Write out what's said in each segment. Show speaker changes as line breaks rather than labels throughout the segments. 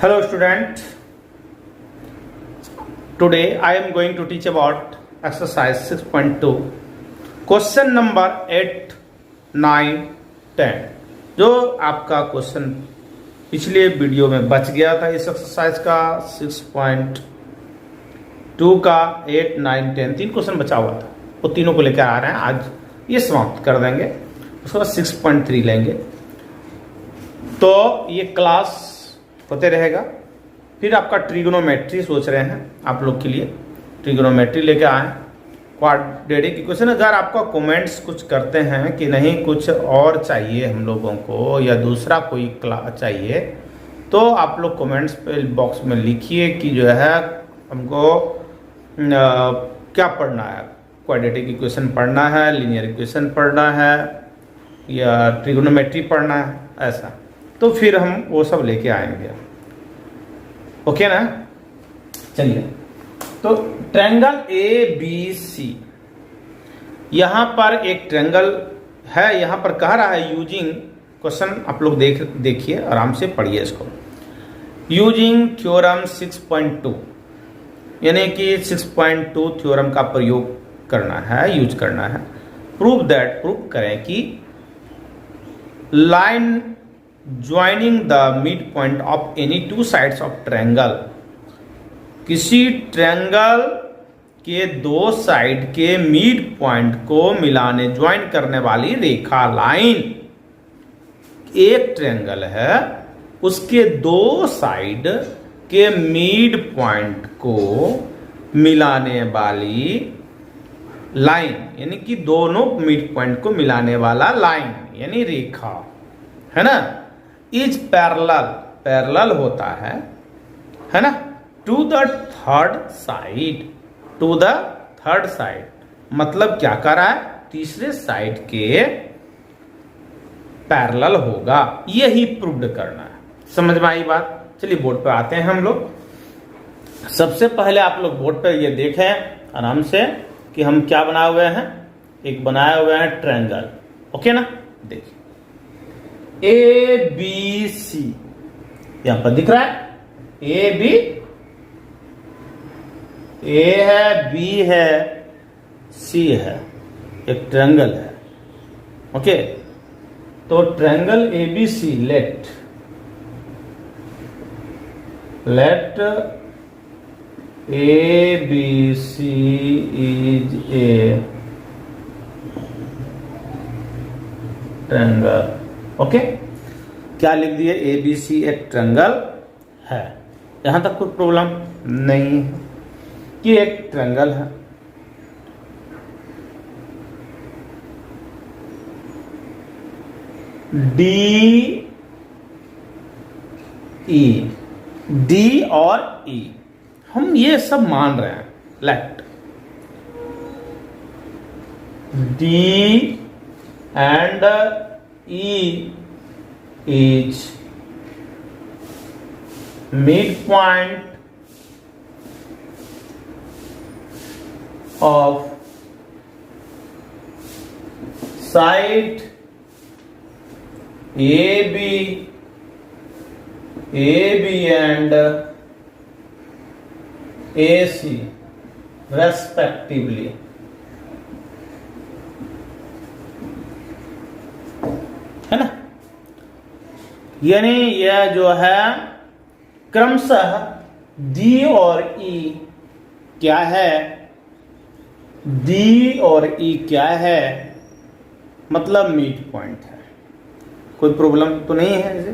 Hello student, today I am going to teach about exercise 6.2 question number 8, 9, 10 जो आपका question पिछले video में बच गया था इस एक्सरसाइज का 6.2 का 8, 9, 10 तीन क्वेश्चन बचा हुआ था वो तीनों को लेकर आ रहे हैं। आज ये समाप्त कर देंगे, उसके बाद 6.3 लेंगे तो ये क्लास होते रहेगा। फिर आपका ट्रिगोनोमेट्री सोच रहे हैं आप लोग के लिए, ट्रिगोनोमेट्री लेके आए क्वाड्रेटिक इक्वेशन। अगर आपका कमेंट्स कुछ करते हैं कि नहीं कुछ और चाहिए हम लोगों को या दूसरा कोई क्लास चाहिए तो आप लोग कमेंट्स पे बॉक्स में लिखिए कि जो है हमको क्या पढ़ना है, क्वाड्रेटिक इक्वेशन पढ़ना है, लीनियर इक्वेशन पढ़ना है या ट्रिगोनोमेट्री पढ़ना है, ऐसा तो फिर हम वो सब लेके आएंगे। ओके ना, चलिए। तो ट्रायंगल ए बी सी, यहां पर एक ट्रायंगल है, यहां पर कह रहा है यूजिंग क्वेश्चन आप लोग देखिए आराम से पढ़िए इसको। यूजिंग थ्योरम 6.2 यानी कि 6.2 थ्योरम का प्रयोग करना है, यूज करना है। प्रूव करें कि line joining the mid point of any two sides of triangle, किसी ट्रायंगल के दो साइड के मिड पॉइंट को मिलाने ज्वाइन करने वाली रेखा लाइन, एक ट्रायंगल है उसके दो साइड के मिड पॉइंट को मिलाने वाली लाइन यानी कि दोनों मिड पॉइंट को मिलाने वाला लाइन यानी रेखा है ना, इज पैरेलल होता है ना, टू द थर्ड साइड, मतलब क्या कर रहा है, तीसरे साइड के पैरेलल होगा, यही प्रूव्ड करना है। समझ में आई बात? चलिए बोर्ड पे आते हैं हम लोग। सबसे पहले आप लोग बोर्ड पे ये देखें आराम से कि हम क्या बनाए हुए हैं, एक बनाए हुए हैं ट्रायंगल। ओके ना, देखिए ए बी सी यहां पर दिख रहा है, ए बी, ए है, बी है, सी है, एक ट्रायंगल है। ओके, तो triangle A B C, let A B C is a triangle. Okay, क्या लिख दिए, ए बी सी एक ट्रायंगल है। यहां तक कोई प्रॉब्लम नहीं है कि एक ट्रायंगल है। डी और ई हम ये सब मान रहे हैं। Let D and E is midpoint of side AB and AC respectively। है ना, यानी यह जो है क्रमशः डी और ई क्या है, डी और ई क्या है, मतलब मिड पॉइंट है। कोई प्रॉब्लम तो नहीं है इसे।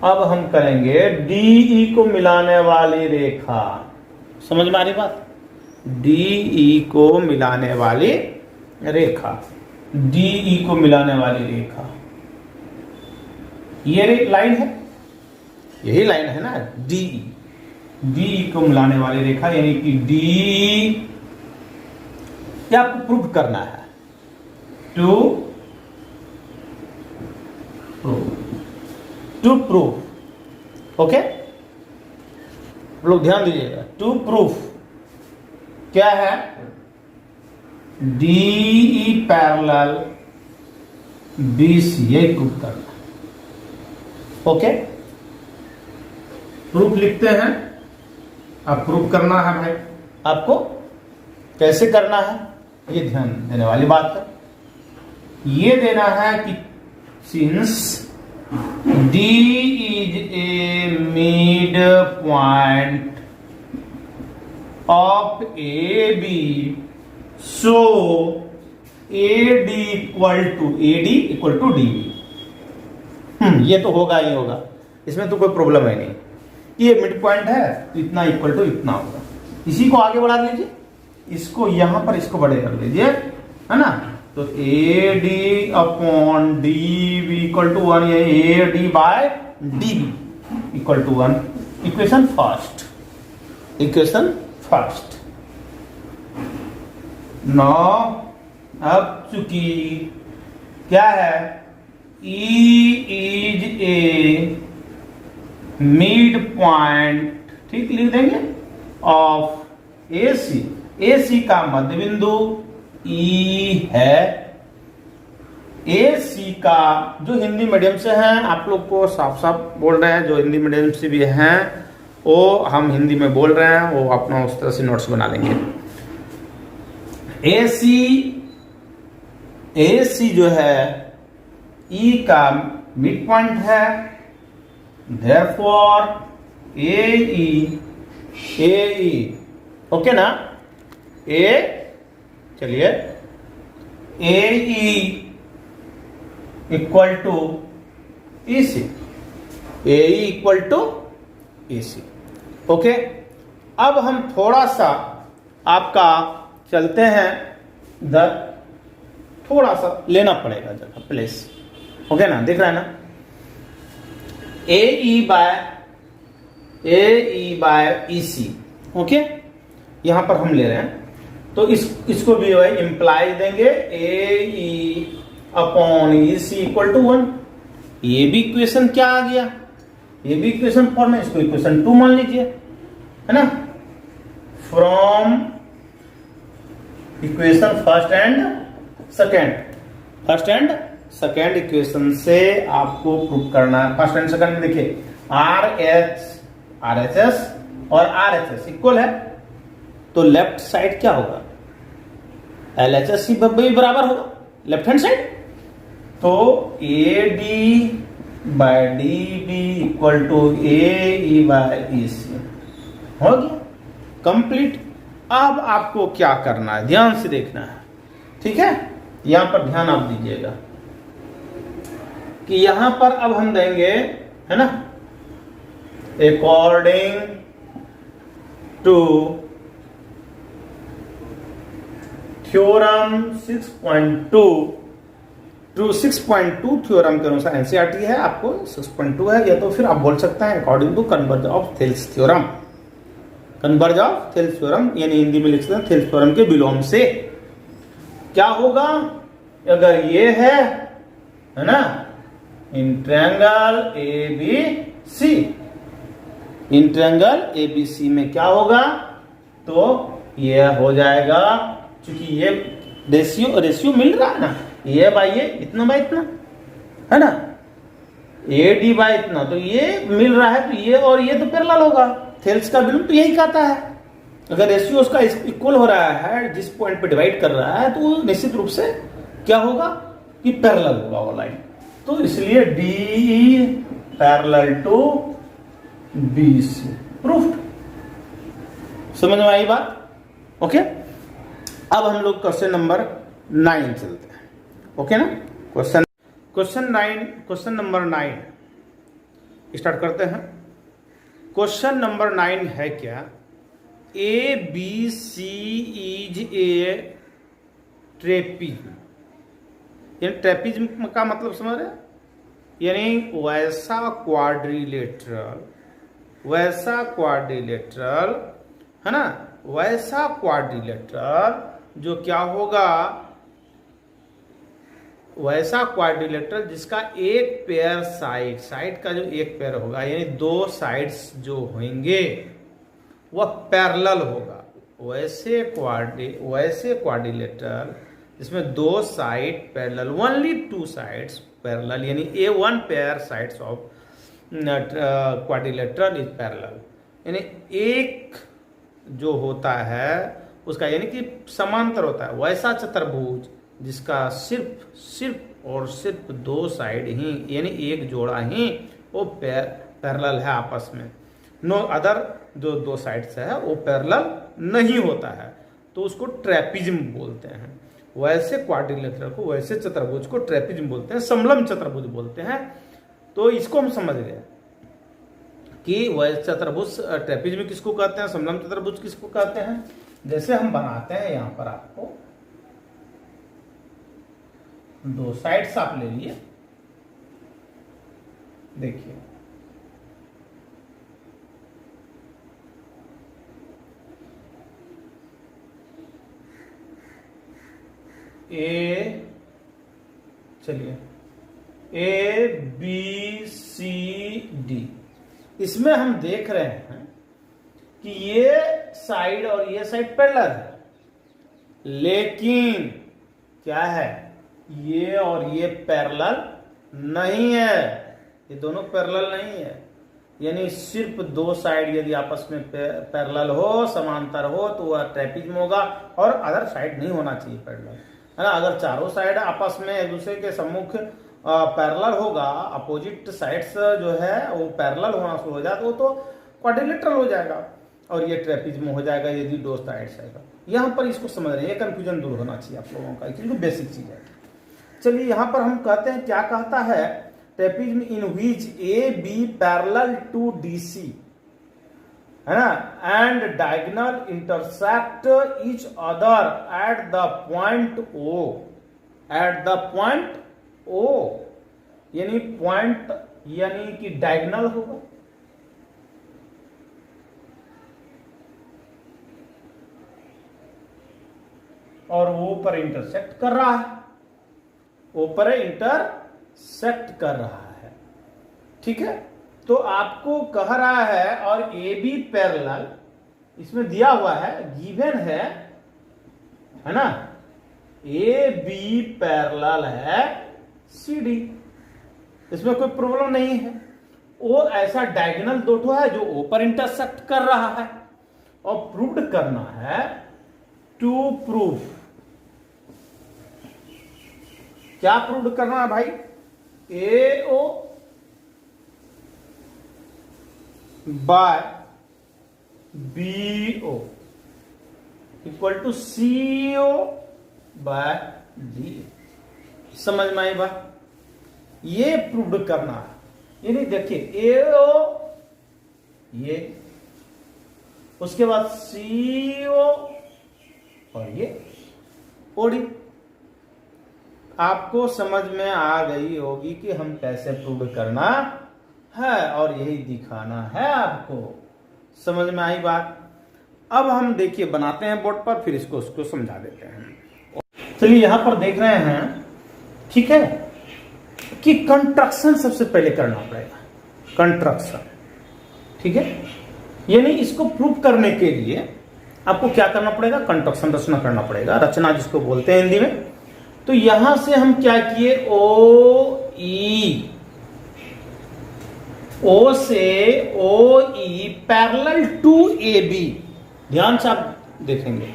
अब हम करेंगे डी ई को मिलाने वाली रेखा। समझ में आ रही बात? डी ई को मिलाने वाली रेखा, डी ई को मिलाने वाली रेखा, ये लाइन है, यही लाइन है ना, डी ई को मिलाने वाली रेखा यानी कि डी, क्या आपको प्रूव करना है, टू प्रूव। ओके, लोग ध्यान दीजिएगा, टू प्रूफ क्या है, DE पैरेलल BC, ये प्रूव करना। ओके, प्रूफ लिखते हैं। अब प्रूफ करना है भाई, आपको कैसे करना है ये ध्यान देने वाली बात है। ये देना है कि since D is a mid point of AB, so AD equal to DB। ये तो होगा ही होगा, इसमें तो कोई प्रॉब्लम है नहीं कि ये मिड पॉइंट है तो इतना इक्वल टू इतना होगा। इसी को आगे बढ़ा लीजिए, इसको यहां पर इसको बड़े कर लीजिए, है ना। तो AD upon DB equal to 1, ये AD by DB equal to 1। Equation first. Now अब चूंकि क्या है, E is a mid point, ठीक लिख देंगे, ऑफ AC का मध्य बिंदु E है। AC का जो हिंदी मीडियम से हैं, आप लोग को साफ साफ बोल रहे हैं, जो हिंदी मीडियम से भी हैं वो हम हिंदी में बोल रहे हैं, वो अपना उस तरह से नोट्स बना लेंगे। AC जो है E का मिड पॉइंट है, therefore AE ओके ना। चलिए AE equal to EC, AE equal to EC। Okay, अब हम थोड़ा सा आपका चलते हैं इधर, थोड़ा सा लेना पड़ेगा जगह प्लेस, ओके ना, दिख रहा है ना। AE बाय EC, ओके, यहां पर हम ले रहे हैं तो इसको भी इंप्लाई देंगे AE upon EC equal to 1। ये भी इक्वेशन क्या आ गया, ये भी इक्वेशन फॉर्म है, इसको इक्वेशन 2 मान लीजिए, है ना। From equation first and second equation से आपको प्रूव करना है। फर्स्ट एंड सेकेंड में देखिए RHS और RHS इक्वल है, तो लेफ्ट साइड क्या होगा, LHS ही बराबर होगा लेफ्ट हैंड साइड। तो AD by DB equal to AE by EC हो गया कंप्लीट। अब आपको क्या करना है, ध्यान से देखना है, ठीक है। यहां पर ध्यान आप दीजिएगा कि यहां पर अब हम देंगे, है ना, अकॉर्डिंग टू थ्योरम 6.2 थ्योरम के अनुसार, एनसीईआरटी है आपको 6.2 है, या तो फिर आप बोल सकते हैं according to converse of Thales theorem. Converse of Thales theorem यानी हिंदी में लिख सकते हैं थेल्स थ्योरम के विलोम से। क्या होगा अगर ये है ना, इन ट्रायंगल ABC में क्या होगा, तो ये हो जाएगा, क्योंकि ये रेशियो मिल रहा है ना, ये बाय ये इतना बाय इतना, है ना, AD बाय इतना, तो ये मिल रहा है, तो ये और ये तो पैरेलल होगा। थेल्स का विलोम तो यही कहता है, अगर रेशियो उसका इक्वल हो रहा है, जिस पॉइंट पे डिवाइड कर रहा है, तो निश्चित रूप से क्या होगा कि पैरेलल होगा वो लाइन। तो इसलिए DE parallel to BC proofed. समझ में आई बात, ओके। अब हम लोग क्वेश्चन नंबर 9 चलते हैं, ओके ना। क्वेश्चन नंबर 9 स्टार्ट करते हैं। क्वेश्चन नंबर 9 है क्या, ABC इज ए ट्रेपीज। यानी ट्रेपीज का मतलब समझ रहे हैं, यानी वैसा क्वाड्रिलेटरल, है ना, वैसा क्वाड्रिलेटरल जो क्या होगा, वैसा क्वाड्रिलेटरल जिसका एक पेयर साइड का जो एक पेयर होगा, यानी दो साइड्स जो होंगे वह पैरेलल होगा। वैसे क्वाड्रिलेटरल जिसमें दो side parallel, only 2 sides parallel, यानी A1 pair sides of quadrilateral is parallel, यानी एक जो होता है उसका यानी कि समांतर होता है, वैसा चतुर्भुज जिसका सिर्फ और सिर्फ दो साइड ही यानी एक जोड़ा ही वो पैरेलल है आपस में, नो अदर जो दो साइड से है वो पैरेलल नहीं होता है, तो उसको ट्रेपिज्म बोलते हैं। वैसे क्वाड्रिलेटरल को, वैसे चतुर्भुज को ट्रेपिज्म बोलते हैं, समलम चतुर्भुज बोलते हैं। तो इसको हम समझ गए कि वैसे चतुर्भुज ट्रेपिज्म किसको कहते हैं, समलम चतुर्भुज किसको कहते हैं। जैसे हम बनाते हैं यहां पर आपको दो साइड्स आप ले लिए, देखिए चलिए ए बी सी डी, इसमें हम देख रहे हैं कि ये साइड और ये साइड पैरेलल है, लेकिन क्या है, ये और ये पैरेलल नहीं है, ये दोनों पैरेलल नहीं है। यानी सिर्फ दो साइड यदि आपस में पैरेलल हो, समांतर हो, तो वह ट्रेपिज्म होगा, और अदर साइड नहीं होना चाहिए पैरेलल, है ना। अगर चारों साइड आपस में एक दूसरे के सम्मुख पैरेलल होगा, अपोजिट साइड्स जो है वो पैरेलल होना शुरू हो जाए तो वो तो क्वाड्रिलेटरल हो जाएगा, और ये ट्रेपिज्म हो जाएगा यदि दो साइड्स आएगा। यहां पर इसको समझ रहे हैं, ये कंफ्यूजन दूर होना चाहिए आप लोगों का, क्योंकि बेसिक चीज है। चलिए यहां पर हम कहते हैं, क्या कहता है, trapezium in which A B parallel to D C, है ना, and diagonal intersect each other at the point O, at the point O, यानी पॉइंट यानी कि डायगोनल होगा, और वो पर इंटरसेक्ट कर रहा है, ऊपर इंटरसेक्ट कर रहा है, ठीक है। तो आपको कह रहा है, और ए बी पैरेलल इसमें दिया हुआ है, गिवन है ना, ए बी पैरेलल है सी डी, इसमें कोई प्रॉब्लम नहीं है। वो ऐसा डायगोनल दो है जो ऊपर इंटरसेक्ट कर रहा है, और प्रूव्ड करना है, टू प्रूव, क्या प्रूव करना है भाई, A O by B O equal to C O by D. समझ में आई बात, ये प्रूव करना है। यानी देखिए ए ओ ये, उसके बाद सी ओ और ये ओडी, आपको समझ में आ गई होगी कि हम कैसे प्रूव करना है, और यही दिखाना है आपको। समझ में आई बात। अब हम देखिए बनाते हैं बोर्ड पर, फिर उसको समझा देते हैं। चलिए यहां पर देख रहे हैं, ठीक है, कि कंस्ट्रक्शन सबसे पहले करना पड़ेगा, कंस्ट्रक्शन, ठीक है। यानी इसको प्रूव करने के लिए आपको क्या करना पड़ेगा, कंस्ट्रक्शन, रचना करना पड़ेगा, रचना जिसको बोलते हैं हिंदी में। तो यहां से हम क्या किए, ओ से O E parallel to A B, ध्यान से आप देखेंगे,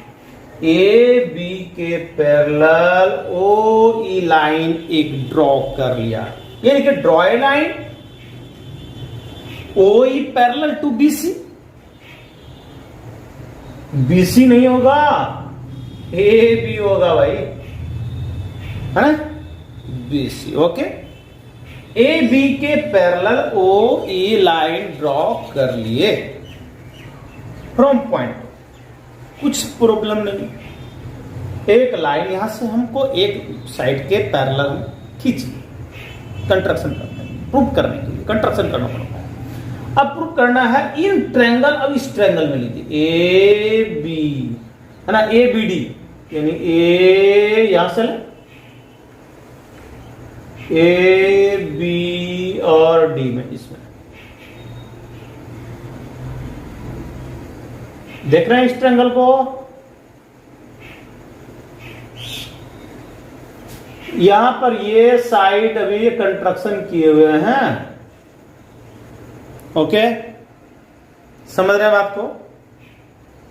ए बी के पैरेलल ओ ई लाइन एक ड्रॉ कर लिया, यानी कि draw a line O E parallel to B C, B C नहीं होगा, ए बी होगा भाई, है ना, B C, okay. A B के parallel O E line draw कर लिए फ्रॉम पॉइंट, कुछ प्रॉब्लम नहीं, एक लाइन यहां से हमको एक साइड के पैरेलल खींच, कंस्ट्रक्शन करते हैं, प्रूव करने के लिए कंस्ट्रक्शन करना पड़ता है। अब प्रूव करना है इन ट्रायंगल, अब इस ट्रायंगल में लीजिए ए बी, है ना, ए बी डी, यानी ए यहां से ले, ए बी और डी में, इसमें देख रहे हैं इस ट्रायंगल को, यहां पर ये साइड अभी कंस्ट्रक्शन किए हुए हैं, ओके, समझ रहे हैं बात को?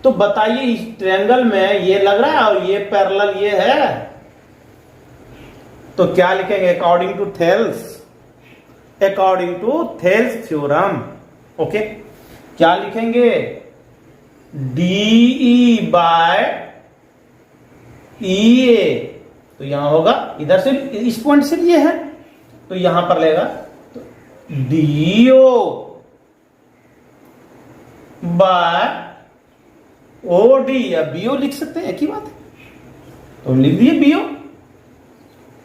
तो बताइए इस ट्रायंगल में ये लग रहा है और ये पैरेलल ये है, तो क्या लिखेंगे? According to Thales theorem. Okay, क्या लिखेंगे? DE बाय EA, तो यहां होगा, इधर से इस पॉइंट से ये है तो यहां पर लेगा तो DO बाय OD या BO लिख सकते हैं, एक ही बात है, तो हम लिख दिए BO,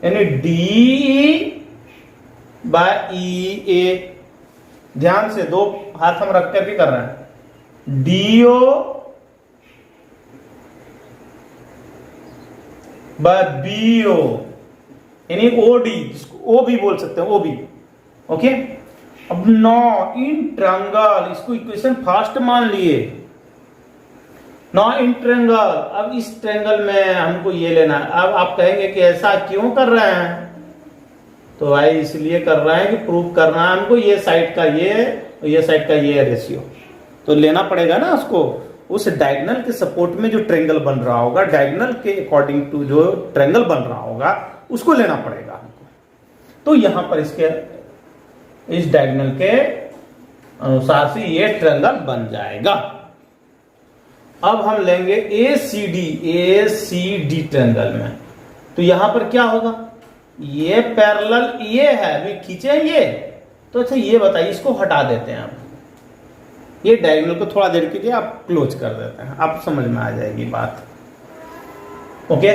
यानी DE बाय EA। ध्यान से दो हाथ हम रख कर भी कर रहे हैं, DO बाय BO, यानी OD, जिसको O भी बोल सकते हैं, OB। ओके, अब नौ इन ट्रायंगल, इसको इक्वेशन फर्स्ट मान लिए, नौ इन ट्रायंगल। अब इस ट्रायंगल में हमको ये लेना है। अब आप कहेंगे कि ऐसा क्यों कर रहे हैं? तो भाई इसलिए कर रहे हैं कि प्रूव करना है हमको ये साइड का ये साइड का ये रेशियो, तो लेना पड़ेगा ना उसको, उस डायगोनल के सपोर्ट में जो ट्रायंगल बन रहा होगा, डायगोनल के अकॉर्डिंग टू जो ट्रायंगल बन रहा होगा उसको लेना पड़ेगा हमको। तो यहां पर इसके इस डायगोनल के अनुसार से ये ट्रायंगल बन जाएगा। अब हम लेंगे ACD ट्रायंगल में, तो यहां पर क्या होगा? ये पैरेलल ये है, अभी खींचे ये, तो अच्छा ये बताइए, इसको हटा देते हैं आप, ये डायगोनल को थोड़ा देर के लिए आप क्लोज कर देते हैं, आप समझ में आ जाएगी बात। ओके,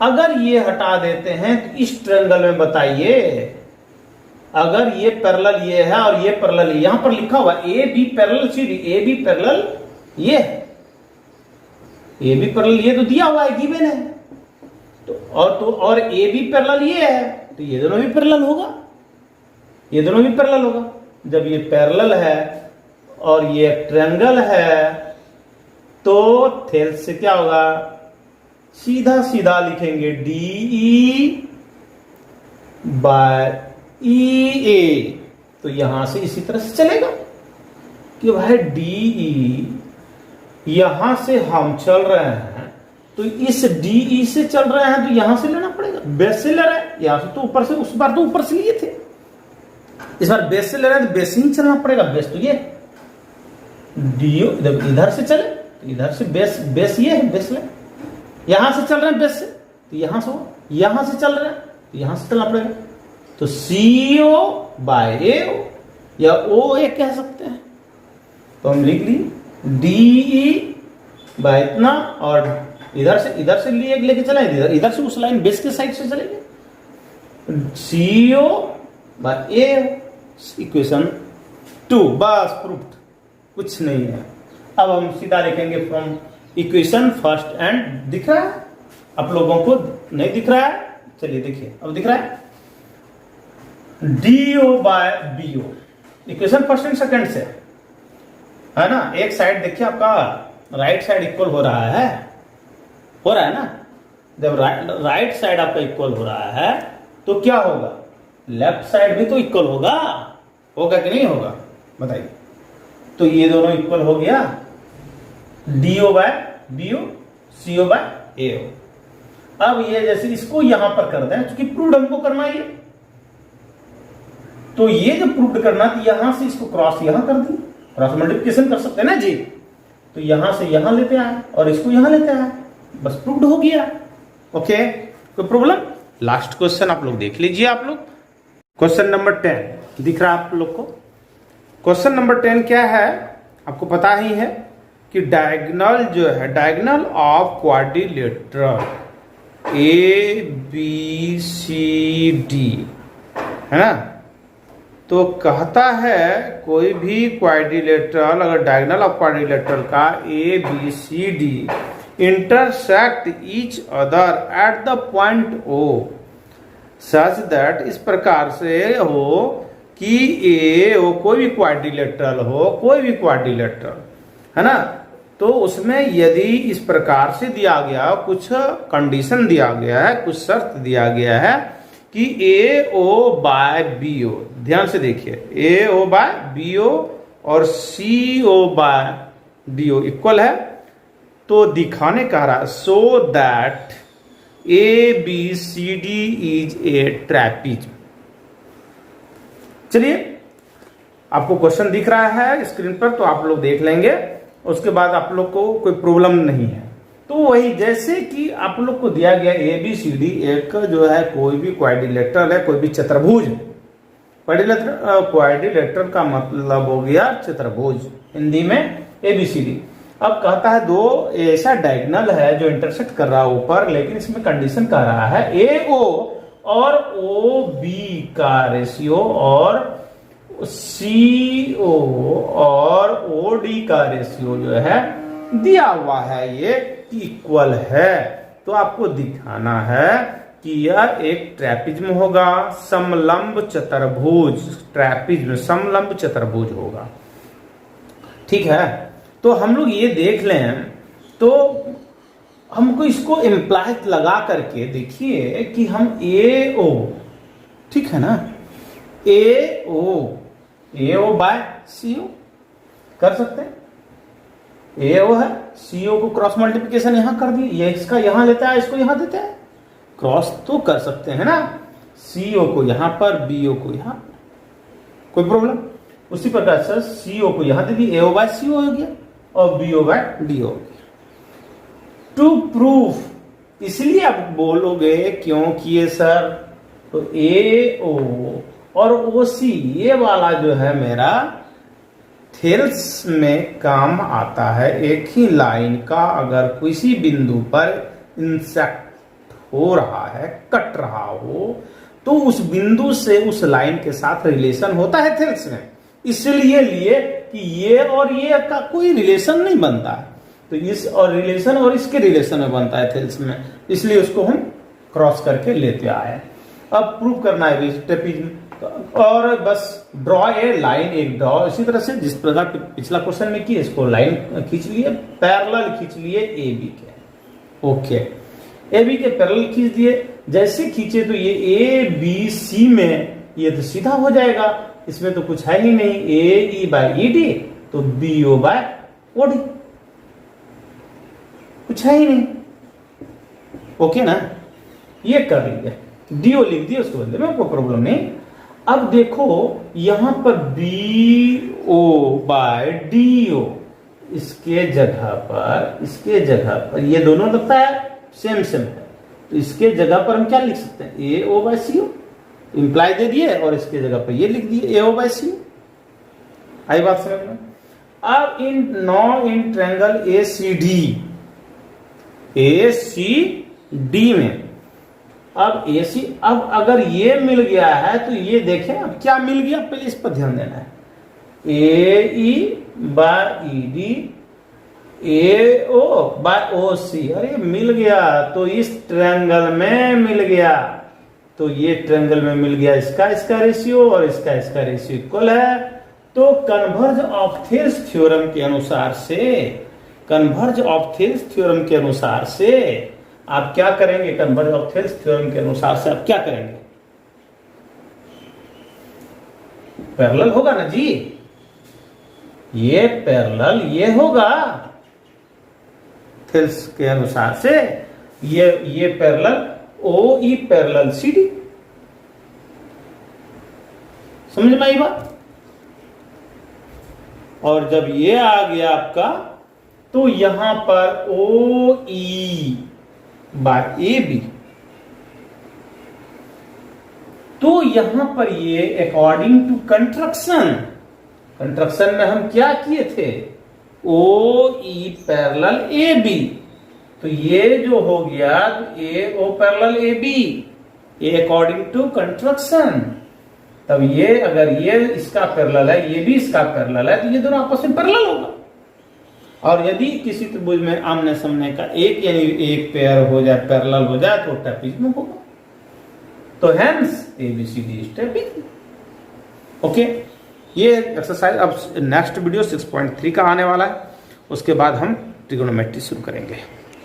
अगर ये हटा देते हैं तो इस ट्रायंगल में बताइए, अगर ये पैरेलल ये है और ये पैरेलल यहां पर लिखा हुआ AB parallel CD, AB parallel ये AB पैरेलल ये तो दिया हुआ है, गिवन है, और AB पैरेलल ये है, तो ये दोनों भी पैरेलल होगा, ये दोनों भी पैरेलल होगा। जब ये पैरेलल है और ये ट्रायंगल है तो थेल्स से क्या होगा? सीधा सीधा लिखेंगे DE बाय EA, तो यहां से इसी तरह से चलेगा कि भाई DE यहां से हम चल रहे हैं, तो इस DE से चल रहे हैं, तो यहां से लेना पड़ेगा, बेस से ले रहे हैं, यहां से तो ऊपर से, उस बार तो ऊपर से लिए थे, इस बार बेस से ले रहे हैं, तो बेस ही चलना पड़ेगा। बेस तो ये DO इधर से चले, तो इधर से बेस ये है, बेस ले, यहां से चल रहे हैं बेस से, तो यहां से चल रहे हैं, तो यहां से चलना पड़ेगा, तो CO बाय AO या OA कह सकते हैं। तो हम लिख ली DE बाय इतना, और इधर से लिए लेके चले, इधर से उस लाइन बेस के साइड से चलेंगे, CO बाय AO, इक्वेशन 2, बस प्रूफ्ड, कुछ नहीं है। अब हम सीधा लिखेंगे फ्रॉम इक्वेशन फर्स्ट एंड, दिख रहा है आप लोगों को? नहीं दिख रहा है? चलिए देखिए, अब दिख रहा है, DO by BO, equation first and second से है ना। एक साइड देखिए आपका राइट साइड इक्वल हो रहा है ना। जब राइट साइड आपका इक्वल हो रहा है तो क्या होगा? लेफ्ट साइड भी तो इक्वल होगा कि नहीं होगा? बताइए। तो ये दोनों इक्वल हो गया, DO by BO, CO by AO। अब ये जैसे इसको यहां पर कर दें, क्योंकि प्रूव्ड हमको करना है, तो ये जो प्रूव्ड करना तो यहां से इसको क्रॉस यहां कर दी, क्रॉस मल्टीप्लिकेशन कर सकते हैं ना जी, तो यहां से यहां लेते आए और इसको यहां लेते आए, बस प्रूव्ड हो गया। ओके, कोई प्रॉब्लम? लास्ट क्वेश्चन आप लोग देख लीजिए। आप लोग क्वेश्चन नंबर 10 दिख रहा है आप लोग को? क्वेश्चन नंबर 10 क्या है आपको पता ही है कि डायगोनल जो है, डायगोनल ऑफ क्वाड्रिलेटरल ABCD है ना, तो कहता है कोई भी क्वाड्रिलेटरल, अगर डायगोनल ऑफ क्वाड्रिलेटरल का ABCD intersect each other at the point O such that, इस प्रकार से हो कि AO कोई भी क्वाड्रिलेटरल हो, कोई भी क्वाड्रिलेटरल है ना, तो उसमें यदि इस प्रकार से दिया गया, कुछ कंडीशन दिया गया है, कुछ शर्त दिया गया है कि AO बाय BO ध्यान से देखिए, ए ओ बाय बी ओ और C O by D O equal है, तो दिखाने कह रहा है so that A B C D is a trapezium. चलिए, आपको क्वेश्चन दिख रहा है स्क्रीन पर, तो आप लोग देख लेंगे, उसके बाद आप लोग को कोई प्रॉब्लम नहीं है। तो वही जैसे कि आप लोग को दिया गया ए बी सी डी एक जो है कोई भी क्वाड्रिलेटरल है, कोई भी चतुर्भुज। क्वाड्रिलेटरल का मतलब हो गया चतुर्भुज, हिंदी में ए बी सी डी। अब कहता है दो ऐसा डायगोनल है जो इंटरसेक्ट कर रहा है ऊपर, लेकिन इसमें कंडीशन कह रहा है ए ओ और ओ बी का रेशियो और सी ओ और ओ डी का रेशियो जो है दिया हुआ है, ये इक्वल है। तो आपको दिखाना है कि यह एक ट्रैपिज्म होगा, समलंब चतुर्भुज, ट्रैपिज्म समलंब चतुर्भुज होगा। ठीक है, तो हम लोग ये देख लें, तो हमको इसको इम्प्लाई लगा करके देखिए कि हम ए ओ, ठीक है ना, ए ओ बाय सी ओ कर सकते हैं। ए ओ है, सी ओ को क्रॉस मल्टीप्लिकेशन यहां कर दी, ये इसका यहां लेता है, इसको यहां देते हैं, क्रॉस तो कर सकते हैं ना, सी ओ को यहां पर, बी ओ को यहां, कोई प्रॉब्लम। उसी प्रकार से सी ओ को यहां दे दी, ए ओ बाय सी ओ हो गया और B O by D O हो गया। टू प्रूफ, इसलिए आप बोलोगे क्यों किए सर, तो ए ओ और ओ सी ये वाला जो है मेरा थेल्स में काम आता है। एक ही लाइन का अगर किसी बिंदु पर इंसेक्ट हो रहा है, कट रहा हो, तो उस बिंदु से उस लाइन के साथ रिलेशन होता है थेल्स में। इसलिए लिए कि ये और ये का कोई रिलेशन नहीं बनता है, तो इस और रिलेशन और इसके रिलेशन में बनता है थेल्स में, इसलिए उसको हम क्रॉस करके लेते आए। अब प्रूव करना है ट्रेपीज, और बस ड्रॉ ए लाइन, एक ड्रॉ, इसी तरह से जिस प्रकार पिछला क्वेश्चन में किए, इसको लाइन खींच लिए, पैरेलल खींच लिए ए बी के। ओके, ए बी के पैरेलल खींच दिए, जैसे खींचे तो ये ए बी सी में ये तो सीधा हो जाएगा, इसमें तो कुछ है ही नहीं, A E by E D तो B O by O D, कुछ है ही नहीं। ओके ना, ये कर लीजिए, डी ओ लिख दिए, उसको बदले में कोई प्रॉब्लम नहीं। अब देखो यहां पर B O by D O, इसके जगह पर ये दोनों लगता है सेम है, तो इसके जगह पर हम क्या लिख सकते हैं, ए ओ बाय सी ओ, इंप्लाई दे दिए और इसके जगह पर ये लिख दिए ए ओ बाय सी ओ। आई बात समझ में। अब in triangle A C D में, अब ए सी, अब अगर ये मिल गया है तो ये देखें अब क्या मिल गया, पहले इस पर ध्यान देना है। A E by E D, A O by O C, अरे मिल गया, तो इस ट्रायंगल में मिल गया, तो ये ट्रायंगल में मिल गया, इसका रेशियो और इसका रेशियो इक्वल है। तो कन्वर्ज ऑफ थेल्स थ्योरम के अनुसार से आप क्या करेंगे, कन्वर्ज ऑफ थेल्स थ्योरम के अनुसार से आप क्या करेंगे, पैरेलल होगा ना जी, ये पैरेलल ये होगा थेल्स के अनुसार से, ये parallel O E parallel C D, समझ में आई बात। और जब ये आ गया आपका, तो यहां पर ओ ई बाय ए बी, तो यहां पर ये अकॉर्डिंग टू कंस्ट्रक्शन में हम क्या किए थे, ओ ई पैरेलल ए बी, तो ये जो हो गया ए ओ पैरेलल ए बी, ये अकॉर्डिंग टू कंस्ट्रक्शन। तब ये अगर ये इसका पैरेलल है, ये भी इसका पैरेलल है, तो ये दोनों आपस में पैरेलल होगा। और यदि किसी त्रिभुज में आमने सामने का एक यानी एक पेयर हो जाए, पैरेलल हो जाए, तो ट्रेपीज्म होगा। तो हेंस एबीसीडी इज ट्रेपीज्म। ओके, ये एक्सरसाइज अब नेक्स्ट वीडियो 6.3 का आने वाला है, उसके बाद हम ट्रिगोनोमेट्री शुरू करेंगे।